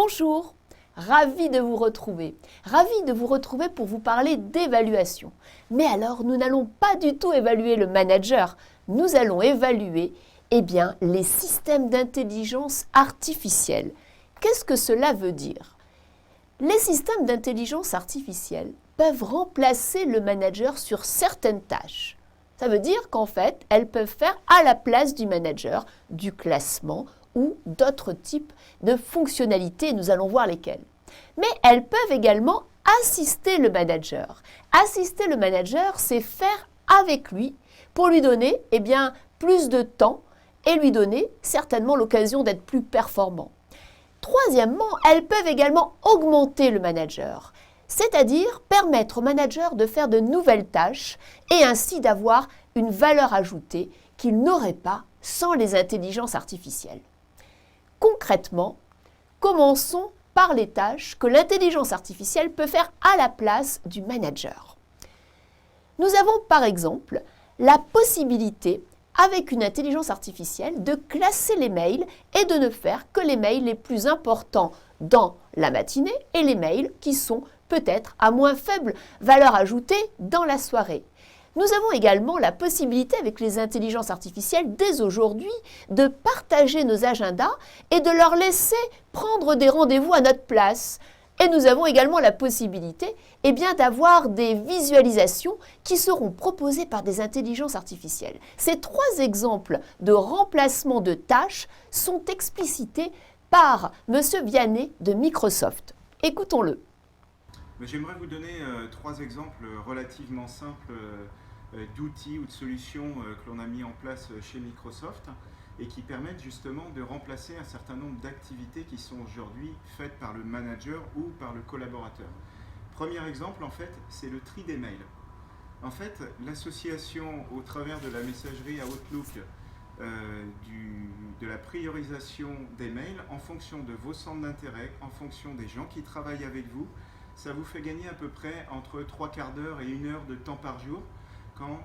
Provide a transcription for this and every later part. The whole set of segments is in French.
Bonjour, ravi de vous retrouver. Ravi de vous retrouver pour vous parler d'évaluation. Mais alors, nous n'allons pas du tout évaluer le manager. Nous allons évaluer les systèmes d'intelligence artificielle. Qu'est-ce que cela veut dire? Les systèmes d'intelligence artificielle peuvent remplacer le manager sur certaines tâches. Ça veut dire qu'en fait, elles peuvent faire à la place du manager du classement ou d'autres types de fonctionnalités. Nous allons voir lesquelles. Mais elles peuvent également assister le manager. Assister le manager, c'est faire avec lui pour lui donner plus de temps et lui donner certainement l'occasion d'être plus performant. Troisièmement, elles peuvent également augmenter le manager, c'est-à-dire permettre au manager de faire de nouvelles tâches et ainsi d'avoir une valeur ajoutée qu'il n'aurait pas sans les intelligences artificielles. Concrètement, commençons par les tâches que l'intelligence artificielle peut faire à la place du manager. Nous avons par exemple la possibilité, avec une intelligence artificielle, de classer les mails et de ne faire que les mails les plus importants dans la matinée et les mails qui sont peut-être à moins faible valeur ajoutée dans la soirée. Nous avons également la possibilité avec les intelligences artificielles dès aujourd'hui de partager nos agendas et de leur laisser prendre des rendez-vous à notre place. Et nous avons également la possibilité d'avoir des visualisations qui seront proposées par des intelligences artificielles. Ces trois exemples de remplacement de tâches sont explicités par M. Vianney de Microsoft. Écoutons-le. J'aimerais vous donner trois exemples relativement simples d'outils ou de solutions que l'on a mis en place chez Microsoft et qui permettent justement de remplacer un certain nombre d'activités qui sont aujourd'hui faites par le manager ou par le collaborateur. Premier exemple, en fait, c'est le tri des mails. En fait, l'association au travers de la messagerie à Outlook de la priorisation des mails en fonction de vos centres d'intérêt, en fonction des gens qui travaillent avec vous, ça vous fait gagner à peu près entre 3/4 d'heure et 1 heure de temps par jour quand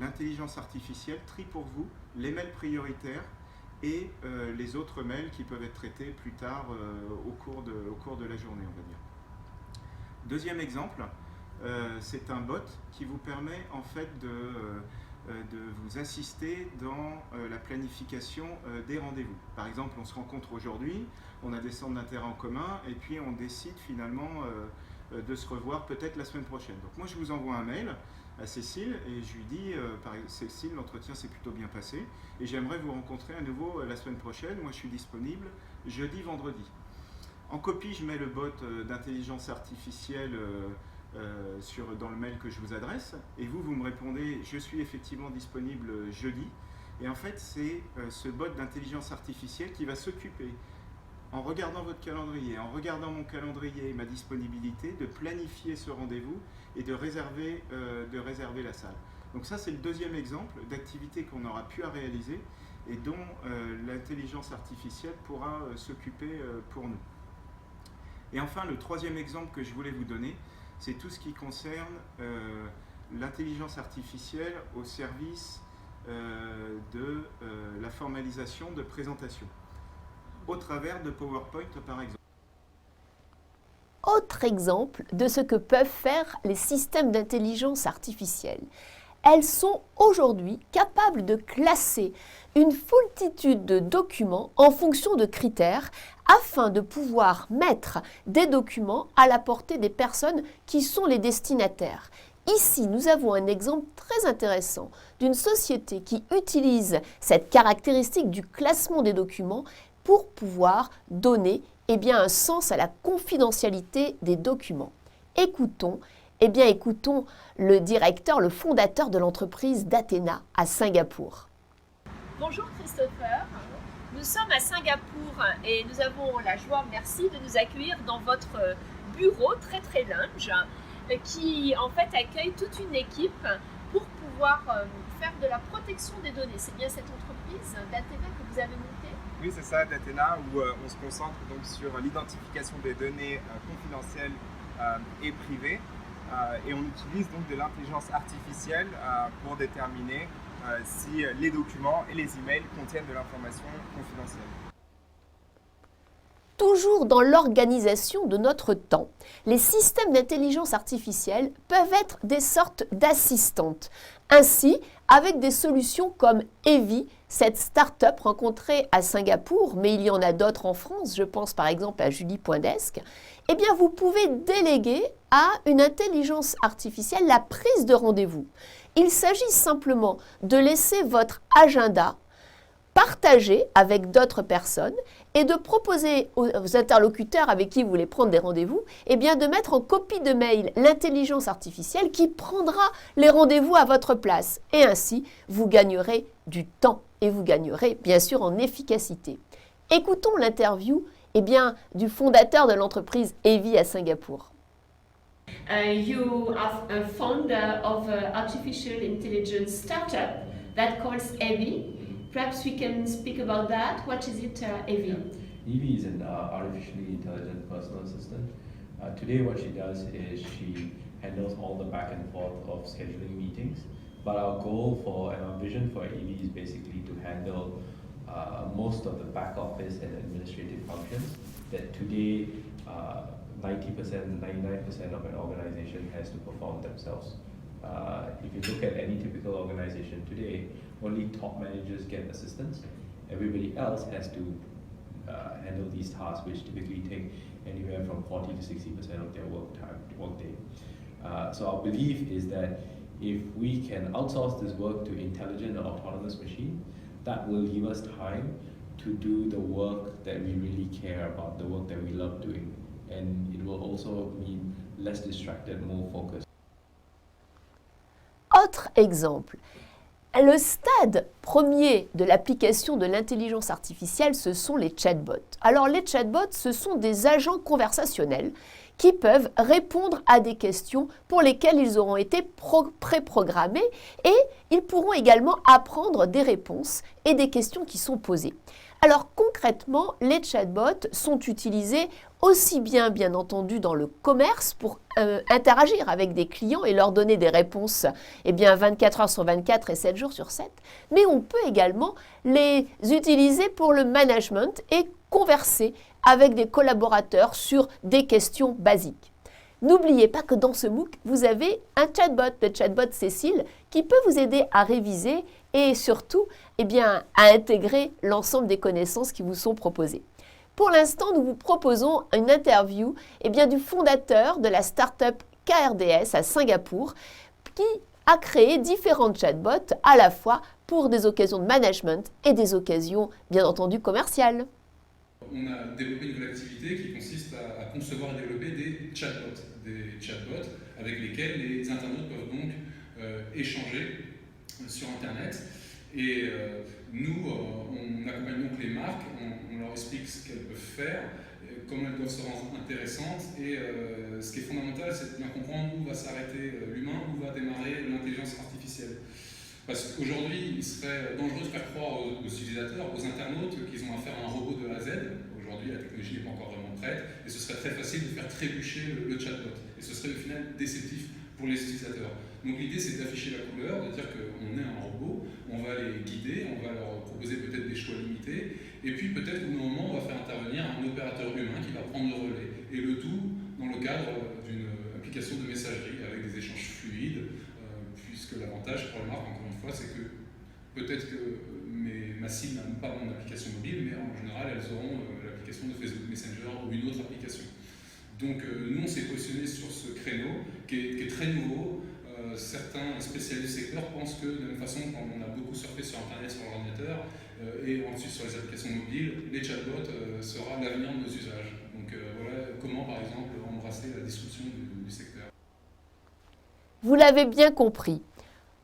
l'intelligence artificielle trie pour vous les mails prioritaires et les autres mails qui peuvent être traités plus tard au cours de la journée, on va dire. Deuxième exemple, c'est un bot qui vous permet en fait de vous assister dans la planification des rendez-vous. Par exemple, on se rencontre aujourd'hui, on a des centres d'intérêt en commun et puis on décide finalement de se revoir peut-être la semaine prochaine. Donc moi je vous envoie un mail à Cécile et je lui dis Cécile, l'entretien s'est plutôt bien passé et j'aimerais vous rencontrer à nouveau la semaine prochaine. Moi je suis disponible jeudi, vendredi. En copie, je mets le bot d'intelligence artificielle dans le mail que je vous adresse et vous me répondez je suis effectivement disponible jeudi. Et en fait, c'est ce bot d'intelligence artificielle qui va s'occuper, en regardant votre calendrier, en regardant mon calendrier et ma disponibilité, de planifier ce rendez-vous et de réserver la salle. Donc ça, c'est le deuxième exemple d'activité qu'on aura pu à réaliser et dont l'intelligence artificielle pourra s'occuper pour nous. Et enfin, le troisième exemple que je voulais vous donner, c'est tout ce qui concerne l'intelligence artificielle au service de la formalisation de présentation, au travers de PowerPoint par exemple. Autre exemple de ce que peuvent faire les systèmes d'intelligence artificielle. Elles sont aujourd'hui capables de classer une foultitude de documents en fonction de critères afin de pouvoir mettre des documents à la portée des personnes qui sont les destinataires. Ici, nous avons un exemple très intéressant d'une société qui utilise cette caractéristique du classement des documents pour pouvoir donner un sens à la confidentialité des documents. Écoutons le directeur, le fondateur de l'entreprise d'Athena à Singapour. Bonjour Christopher, nous sommes à Singapour et nous avons la joie, merci, de nous accueillir dans votre bureau très lounge qui en fait accueille toute une équipe pour pouvoir faire de la protection des données. C'est bien cette entreprise d'Athena que vous avez montée? Oui, c'est ça, d'Athena, où on se concentre donc sur l'identification des données confidentielles et privées. Et on utilise donc de l'intelligence artificielle pour déterminer si les documents et les emails contiennent de l'information confidentielle. Toujours dans l'organisation de notre temps, les systèmes d'intelligence artificielle peuvent être des sortes d'assistantes. Ainsi, avec des solutions comme Evie, cette start-up rencontrée à Singapour, mais il y en a d'autres en France, je pense par exemple à Julie Poindesque, eh bien vous pouvez déléguer à une intelligence artificielle la prise de rendez-vous. Il s'agit simplement de laisser votre agenda partager avec d'autres personnes et de proposer aux interlocuteurs avec qui vous voulez prendre des rendez-vous, eh bien de mettre en copie de mail l'intelligence artificielle qui prendra les rendez-vous à votre place. Et ainsi, vous gagnerez du temps et vous gagnerez bien sûr en efficacité. Écoutons l'interview du fondateur de l'entreprise Evie à Singapour. You are a founder of an artificial intelligence startup that calls Evie. Perhaps we can speak about that. What is it, Evie? Evie is an artificially intelligent personal assistant. Today what she does is she handles all the back and forth of scheduling meetings. But our goal and our vision for Evie is basically to handle most of the back office and administrative functions that today 90%, 99% of an organization has to perform themselves. If you look at any typical organization today, only top managers get assistance. Everybody else has to handle these tasks, which typically take anywhere from 40 to 60% of their workday. So our belief is that if we can outsource this work to intelligent and autonomous machines, that will give us time to do the work that we really care about, the work that we love doing. And it will also mean less distracted, more focused. Autre exemple, le stade premier de l'application de l'intelligence artificielle, ce sont les chatbots. Alors les chatbots, ce sont des agents conversationnels qui peuvent répondre à des questions pour lesquelles ils auront été préprogrammés et ils pourront également apprendre des réponses et des questions qui sont posées. Alors concrètement, les chatbots sont utilisés aussi bien entendu dans le commerce pour interagir avec des clients et leur donner des réponses 24 heures sur 24 et 7 jours sur 7, mais on peut également les utiliser pour le management et converser avec des collaborateurs sur des questions basiques. N'oubliez pas que dans ce MOOC, vous avez un chatbot, le chatbot Cécile, qui peut vous aider à réviser et surtout à intégrer l'ensemble des connaissances qui vous sont proposées. Pour l'instant, nous vous proposons une interview du fondateur de la start-up KRDS à Singapour qui a créé différents chatbots à la fois pour des occasions de management et des occasions bien entendu commerciales. On a développé une nouvelle activité qui consiste à concevoir et développer des chatbots avec lesquels les internautes peuvent donc échanger sur Internet. Et nous, on accompagne donc les marques, on leur explique ce qu'elles peuvent faire, comment elles doivent se rendre intéressantes. Et ce qui est fondamental, c'est de bien comprendre où va s'arrêter l'humain, où va démarrer l'intelligence artificielle. Parce qu'aujourd'hui, il serait dangereux de faire croire aux utilisateurs, aux internautes, qu'ils ont affaire à un robot de A à Z. Aujourd'hui, la technologie n'est pas encore vraiment prête, et ce serait très facile de faire trébucher le chatbot. Et ce serait au final déceptif pour les utilisateurs. Donc l'idée, c'est d'afficher la couleur, de dire qu'on est un robot, on va les guider, on va leur proposer peut-être des choix limités, et puis peut-être au bout d'un moment, on va faire intervenir un opérateur humain qui va prendre le relais. Et le tout dans le cadre d'une application de messagerie avec des échanges fluides, puisque l'avantage pour les marques, encore une fois, c'est que peut-être que ma cible n'a pas mon application mobile, mais en général, elles auront l'application de Facebook Messenger ou une autre application. Donc nous, on s'est positionné sur ce créneau qui est très nouveau. Certains spécialistes du secteur pensent que de la même façon, quand on a beaucoup surfé sur Internet, sur l'ordinateur, et ensuite sur les applications mobiles, les chatbots sera l'avenir de nos usages. Donc voilà comment, par exemple, embrasser la disruption du secteur. Vous l'avez bien compris.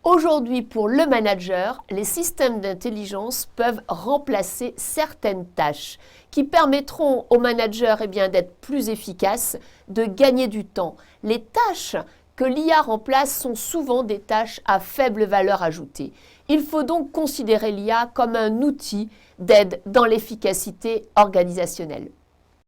Aujourd'hui, pour le manager, les systèmes d'intelligence peuvent remplacer certaines tâches qui permettront au manager d'être plus efficace, de gagner du temps. Les tâches que l'IA remplace sont souvent des tâches à faible valeur ajoutée. Il faut donc considérer l'IA comme un outil d'aide dans l'efficacité organisationnelle.